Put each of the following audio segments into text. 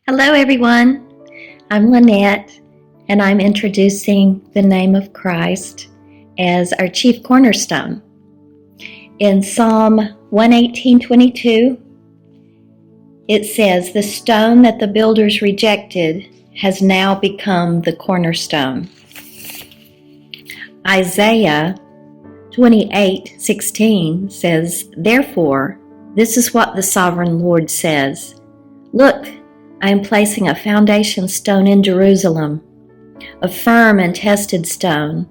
Hello, everyone. I'm Lynette, and I'm introducing the name of Christ as our chief cornerstone. In Psalm 118:22, it says, "The stone that the builders rejected has now become the cornerstone." Isaiah 28:16 says, "Therefore, this is what the sovereign Lord says, Look, I am placing a foundation stone in Jerusalem, a firm and tested stone.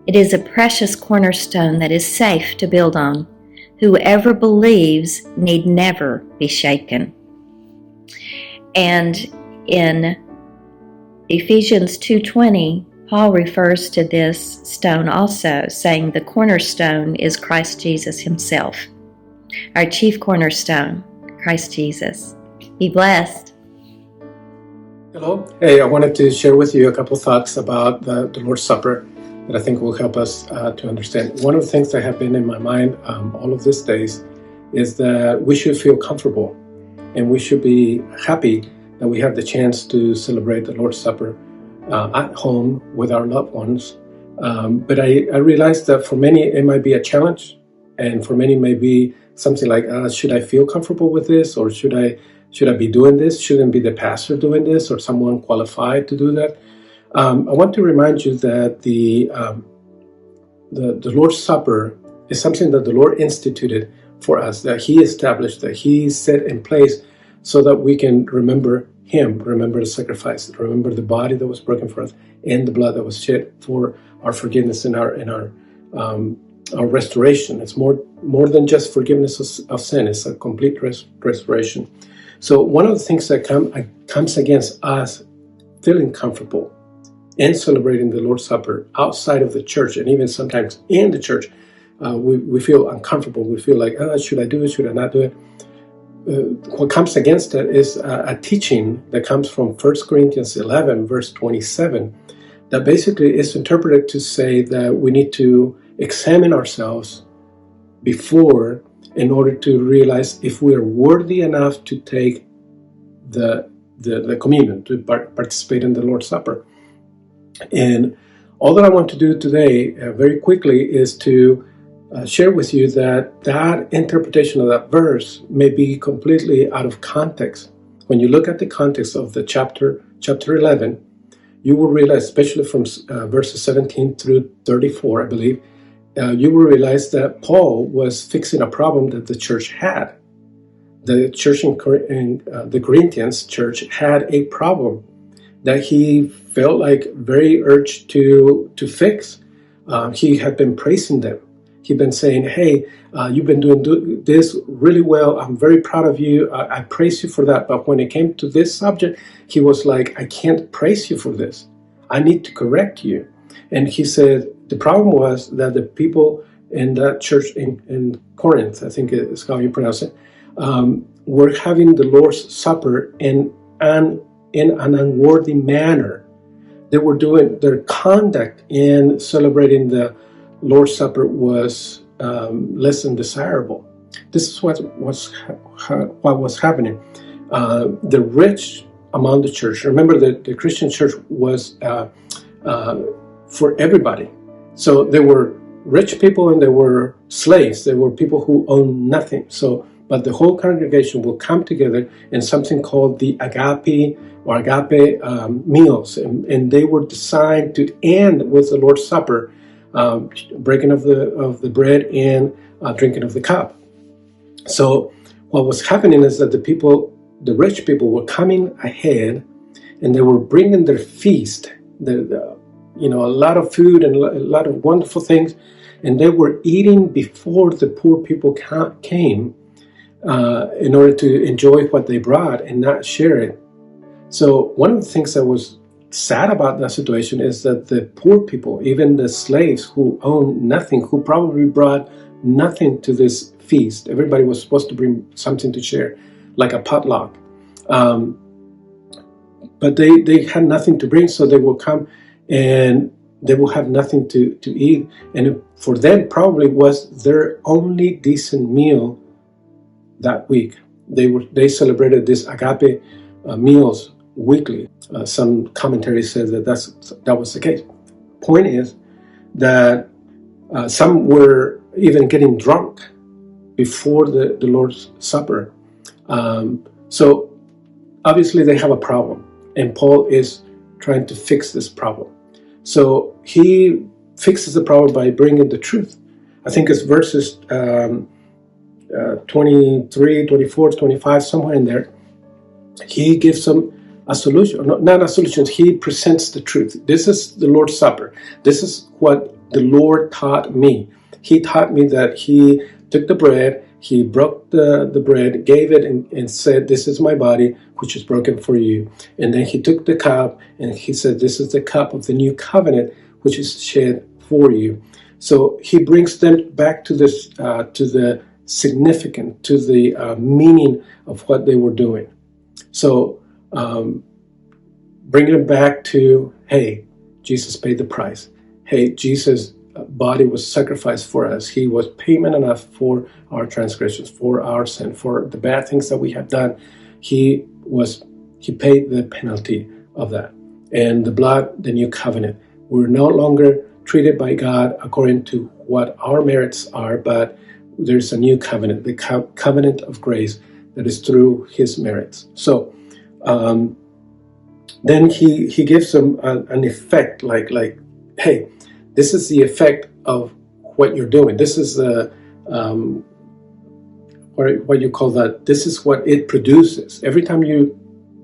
It is a precious cornerstone that is safe to build on. Whoever believes need never be shaken." And in Ephesians 2:20, Paul refers to this stone also, saying the cornerstone is Christ Jesus himself. Our chief cornerstone, Christ Jesus. Be blessed. Hello. Hey, I wanted to share with you a couple thoughts about the Lord's Supper that I think will help us to understand. One of the things that have been in my mind all of these days is that we should feel comfortable and we should be happy that we have the chance to celebrate the Lord's Supper at home with our loved ones. But I realized that for many it might be a challenge, and for many it may be something like, should I feel comfortable with this, or should I be doing this? Shouldn't be the pastor doing this or someone qualified to do that? I want to remind you that the Lord's Supper is something that the Lord instituted for us, that He established, that He set in place so that we can remember Him, remember the sacrifice, remember the body that was broken for us and the blood that was shed for our forgiveness and our restoration. It's more than just forgiveness of sin. It's a complete restoration. So one of the things that comes against us feeling comfortable and celebrating the Lord's Supper outside of the church, and even sometimes in the church, we feel uncomfortable. We feel like, should I do it? Should I not do it? What comes against it is a teaching that comes from 1 Corinthians 11, verse 27, that basically is interpreted to say that we need to examine ourselves before, in order to realize if we are worthy enough to take the communion, to participate in the Lord's Supper. And all that I want to do today, very quickly, is to share with you that interpretation of that verse may be completely out of context. When you look at the context of the chapter 11, you will realize, especially from verses 17 through 34, I believe, you will realize that Paul was fixing a problem that the church had. The church in the Corinthians church had a problem that he felt like very urged to fix. He had been praising them. He'd been saying, hey, you've been doing this really well. I'm very proud of you. I praise you for that. But when it came to this subject, he was like, I can't praise you for this. I need to correct you. And he said, the problem was that the people in that church in Corinth, I think is how you pronounce it, were having the Lord's Supper in an unworthy manner. They were doing, their conduct in celebrating the Lord's Supper was less than desirable. This is what was happening. The rich among the church, remember that the Christian church was for everybody. So there were rich people and there were slaves. There were people who owned nothing. But the whole congregation will come together in something called the agape meals. And they were designed to end with the Lord's Supper, breaking of the bread and drinking of the cup. So what was happening is that the rich people were coming ahead and they were bringing their feast, a lot of food and a lot of wonderful things, and they were eating before the poor people came in order to enjoy what they brought and not share it. So one of the things that was sad about that situation is that the poor people, even the slaves who owned nothing, who probably brought nothing to this feast, everybody was supposed to bring something to share, like a potluck. But they had nothing to bring, so they will come and they will have nothing to eat. And for them, probably was their only decent meal that week. They celebrated these agape meals weekly. Some commentary says that that was the case. Point is that some were even getting drunk before the Lord's Supper. So obviously they have a problem, and Paul is trying to fix this problem. So he fixes the problem by bringing the truth. I think it's verses 23, 24, 25, somewhere in there. He gives them a solution, not a solution. He presents the truth. This is the Lord's Supper. This is what the Lord taught me. He taught me that he took the bread, he broke the bread, gave it, and said, "This is my body, which is broken for you." And then he took the cup, and he said, "This is the cup of the new covenant, which is shed for you." So he brings them back to this, to the significance, to the meaning of what they were doing. So bringing it back to, hey, Jesus paid the price. Hey, Jesus' body was sacrificed for us. He was payment enough for our transgressions, for our sin, for the bad things that we have done. He paid the penalty of that. And the blood, the new covenant. We're no longer treated by God according to what our merits are, but there's a new covenant, the covenant of grace that is through his merits. So then he gives them an effect like, hey, this is the effect of what you're doing. This is the what you call that. This is what it produces. Every time you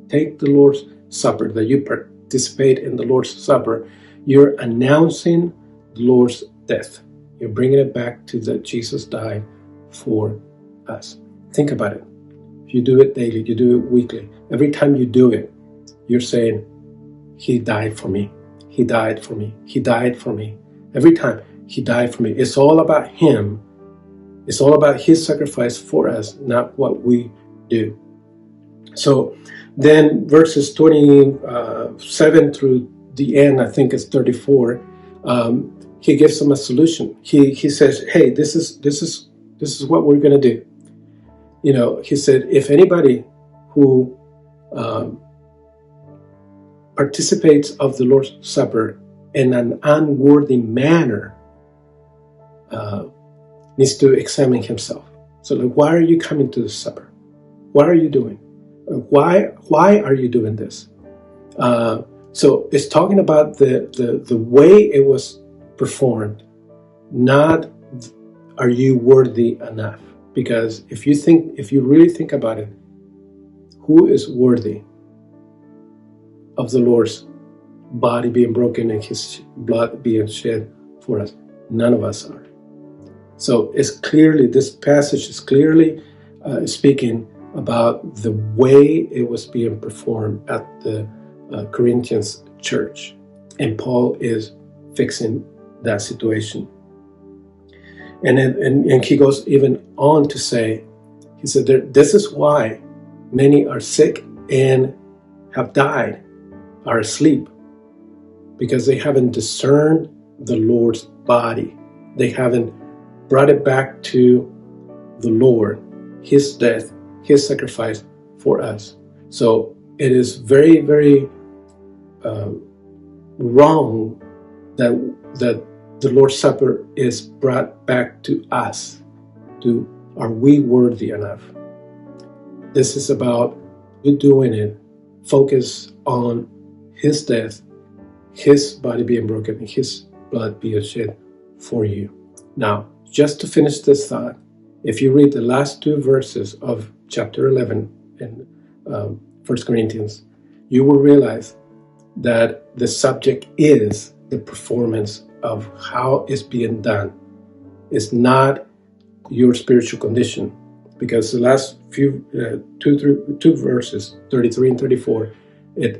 take the Lord's Supper, that you participate in the Lord's Supper, you're announcing the Lord's death. You're bringing it back to that Jesus died for us. Think about it. If you do it daily, you do it weekly. Every time you do it, you're saying, he died for me. He died for me. He died for me. Every time he died for me. It's all about him. It's all about his sacrifice for us, not what we do. So then verses 27 through the end, I think it's 34, he gives them a solution. He says, hey, this is what we're going to do. You know, he said, if anybody who participates of the Lord's Supper in an unworthy manner needs to examine himself. So like, why are you coming to the supper? What are you doing? Why are you doing this? So it's talking about the way it was performed, not are you worthy enough? Because if you really think about it, who is worthy of the Lord's body being broken and his blood being shed for us? None of us are. So this passage is clearly speaking about the way it was being performed at the Corinthians church. And Paul is fixing that situation. And he goes even on to say, he said, this is why many are sick and have died, are asleep, because they haven't discerned the Lord's body. They haven't brought it back to the Lord, his death, his sacrifice for us. So it is very, very wrong that the Lord's Supper is brought back to us. Are we worthy enough? This is about you doing it. Focus on his death, his body being broken, his blood being shed for you. Now, just to finish this thought, if you read the last two verses of chapter 11 in 1 Corinthians, you will realize that the subject is the performance of how it's being done. It's not your spiritual condition, because the last few two verses, 33 and 34,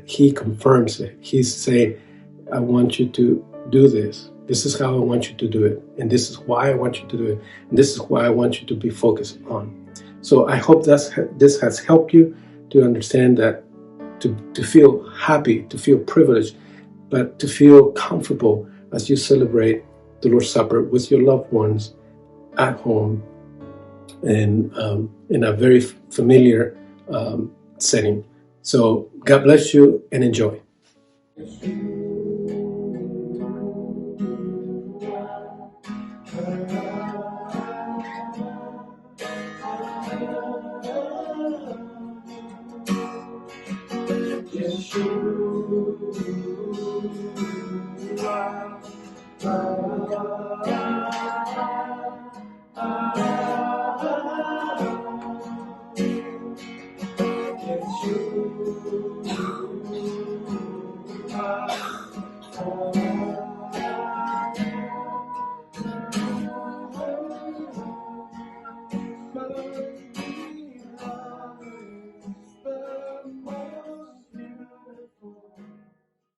he confirms it. He's saying, I want you to do this. This is how I want you to do it. And this is why I want you to do it. And this is why I want you to be focused on. So I hope this has helped you to understand that, to feel happy, to feel privileged, but to feel comfortable as you celebrate the Lord's Supper with your loved ones at home and in a very familiar setting. So God bless you and enjoy.